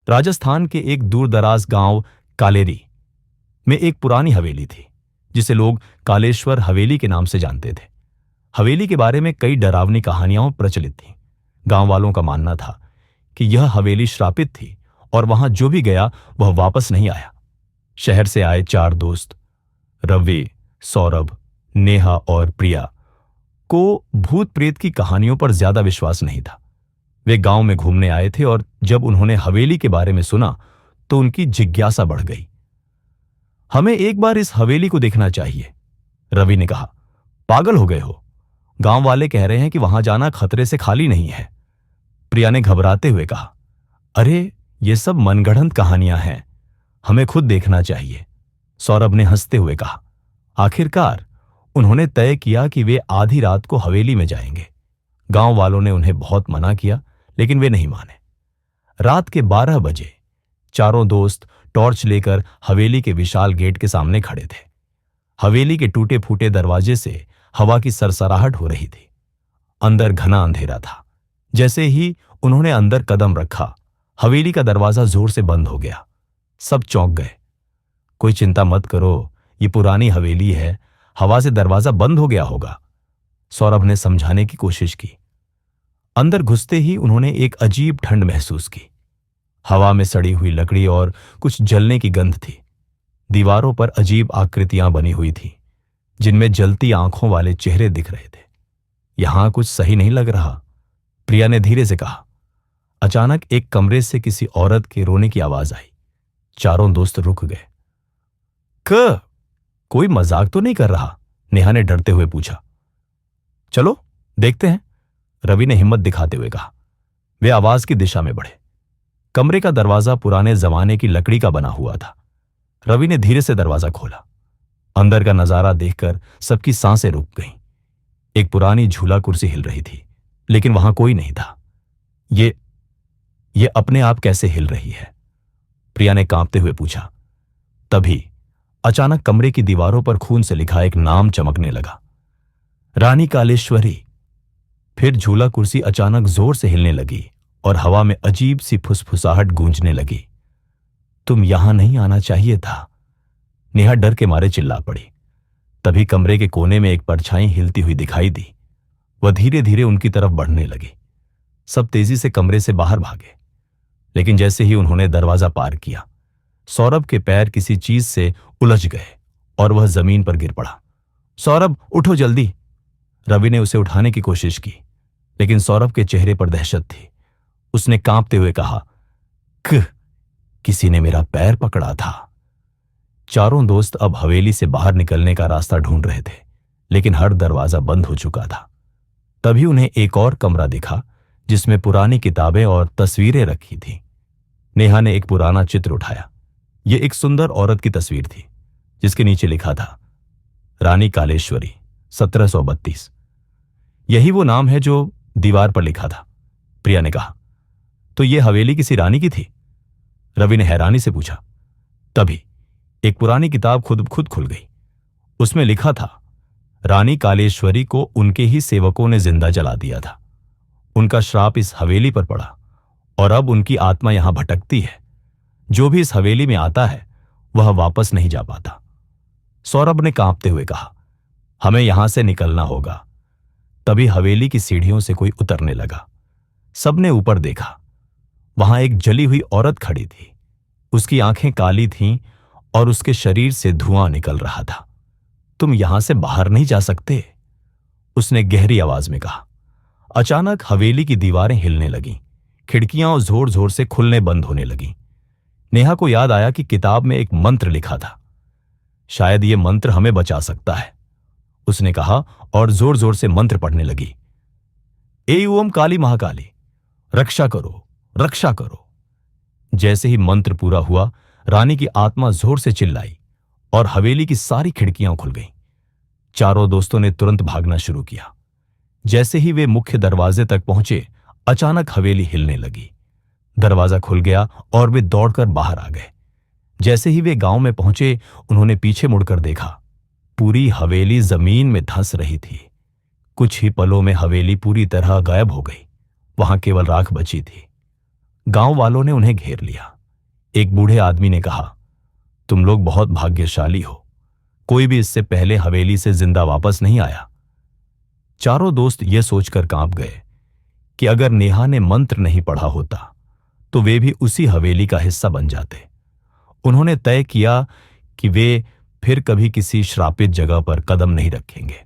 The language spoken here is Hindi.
राजस्थान के एक दूरदराज गांव कालेरी में एक पुरानी हवेली थी जिसे लोग कालेश्वर हवेली के नाम से जानते थे। हवेली के बारे में कई डरावनी कहानियां प्रचलित थीं। गांव वालों का मानना था कि यह हवेली श्रापित थी और वहां जो भी गया वह वापस नहीं आया। शहर से आए 4 दोस्त रवि, सौरभ, नेहा और प्रिया को भूत प्रेत की कहानियों पर ज्यादा विश्वास नहीं था। वे गांव में घूमने आए थे और जब उन्होंने हवेली के बारे में सुना तो उनकी जिज्ञासा बढ़ गई। हमें एक बार इस हवेली को देखना चाहिए, रवि ने कहा। पागल हो गए हो? गांव वाले कह रहे हैं कि वहां जाना खतरे से खाली नहीं है। प्रिया ने घबराते हुए कहा, अरे ये सब मनगढ़ंत कहानियां हैं, हमें खुद देखना चाहिए। सौरभ ने हंसते हुए कहा। आखिरकार उन्होंने तय किया कि वे आधी रात को हवेली में जाएंगे। गांव वालों ने उन्हें बहुत मना किया लेकिन वे नहीं माने। रात के 12 बजे चारों दोस्त टॉर्च लेकर हवेली के विशाल गेट के सामने खड़े थे। हवेली के टूटे फूटे दरवाजे से हवा की सरसराहट हो रही थी। अंदर घना अंधेरा था। जैसे ही उन्होंने अंदर कदम रखा हवेली का दरवाजा जोर से बंद हो गया। सब चौंक गए। कोई चिंता मत करो, ये पुरानी हवेली है, हवा से दरवाजा बंद हो गया होगा, सौरभ ने समझाने की कोशिश की। अंदर घुसते ही उन्होंने एक अजीब ठंड महसूस की। हवा में सड़ी हुई लकड़ी और कुछ जलने की गंध थी। दीवारों पर अजीब आकृतियां बनी हुई थी जिनमें जलती आंखों वाले चेहरे दिख रहे थे। यहां कुछ सही नहीं लग रहा, प्रिया ने धीरे से कहा। अचानक एक कमरे से किसी औरत के रोने की आवाज आई। चारों दोस्त रुक गए। कोई मजाक तो नहीं कर रहा? नेहा ने डरते हुए पूछा। चलो देखते हैं, रवि ने हिम्मत दिखाते हुए कहा। वे आवाज की दिशा में बढ़े। कमरे का दरवाजा पुराने जमाने की लकड़ी का बना हुआ था। रवि ने धीरे से दरवाजा खोला। अंदर का नजारा देखकर सबकी सांसें रुक गईं। एक पुरानी झूला कुर्सी हिल रही थी लेकिन वहां कोई नहीं था। ये अपने आप कैसे हिल रही है? प्रिया ने कांपते हुए पूछा। तभी अचानक कमरे की दीवारों पर खून से लिखा एक नाम चमकने लगा, रानी कालेश्वरी। फिर झूला कुर्सी अचानक जोर से हिलने लगी और हवा में अजीब सी फुसफुसाहट गूंजने लगी। तुम यहां नहीं आना चाहिए था, नेहा डर के मारे चिल्ला पड़ी। तभी कमरे के कोने में एक परछाई हिलती हुई दिखाई दी। वह धीरे धीरे उनकी तरफ बढ़ने लगी। सब तेजी से कमरे से बाहर भागे लेकिन जैसे ही उन्होंने दरवाजा पार किया सौरभ के पैर किसी चीज से उलझ गए और वह जमीन पर गिर पड़ा। सौरभ उठो जल्दी, रवि ने उसे उठाने की कोशिश की लेकिन सौरभ के चेहरे पर दहशत थी। उसने कांपते हुए कहा, किसी ने मेरा पैर पकड़ा था। चारों दोस्त अब हवेली से बाहर निकलने का रास्ता ढूंढ रहे थे लेकिन हर दरवाजा बंद हो चुका था। तभी उन्हें एक और कमरा दिखा जिसमें पुरानी किताबें और तस्वीरें रखी थीं। नेहा ने एक पुराना चित्र उठाया। यह एक सुंदर औरत की तस्वीर थी जिसके नीचे लिखा था, रानी कालेश्वरी 1732। यही वो नाम है जो दीवार पर लिखा था, प्रिया ने कहा। तो यह हवेली किसी रानी की थी? रवि ने हैरानी से पूछा। तभी एक पुरानी किताब खुद खुल गई। उसमें लिखा था, रानी कालेश्वरी को उनके ही सेवकों ने जिंदा जला दिया था। उनका श्राप इस हवेली पर पड़ा और अब उनकी आत्मा यहां भटकती है। जो भी इस हवेली में आता है वह वापस नहीं जा पाता। सौरभ ने कांपते हुए कहा, हमें यहां से निकलना होगा। तभी हवेली की सीढ़ियों से कोई उतरने लगा। सबने ऊपर देखा। वहां एक जली हुई औरत खड़ी थी। उसकी आंखें काली थीं और उसके शरीर से धुआं निकल रहा था। तुम यहां से बाहर नहीं जा सकते, उसने गहरी आवाज में कहा। अचानक हवेली की दीवारें हिलने लगीं। खिड़कियां जोर जोर से खुलने बंद होने लगीं। नेहा को याद आया कि किताब में एक मंत्र लिखा था। शायद यह मंत्र हमें बचा सकता है, उसने कहा और जोर जोर से मंत्र पढ़ने लगी। ए ओम काली महाकाली, रक्षा करो, रक्षा करो। जैसे ही मंत्र पूरा हुआ रानी की आत्मा जोर से चिल्लाई और हवेली की सारी खिड़कियां खुल गईं। चारों दोस्तों ने तुरंत भागना शुरू किया। जैसे ही वे मुख्य दरवाजे तक पहुंचे अचानक हवेली हिलने लगी। दरवाजा खुल गया और वे दौड़कर बाहर आ गए। जैसे ही वे गांव में पहुंचे उन्होंने पीछे मुड़कर देखा। पूरी हवेली जमीन में धंस रही थी। कुछ ही पलों में हवेली पूरी तरह गायब हो गई। वहां केवल राख बची थी। गांव वालों ने उन्हें घेर लिया। एक बूढ़े आदमी ने कहा, तुम लोग बहुत भाग्यशाली हो, कोई भी इससे पहले हवेली से जिंदा वापस नहीं आया। चारों दोस्त यह सोचकर कांप गए कि अगर नेहा ने मंत्र नहीं पढ़ा होता तो वे भी उसी हवेली का हिस्सा बन जाते। उन्होंने तय किया कि वे फिर कभी किसी श्रापित जगह पर कदम नहीं रखेंगे।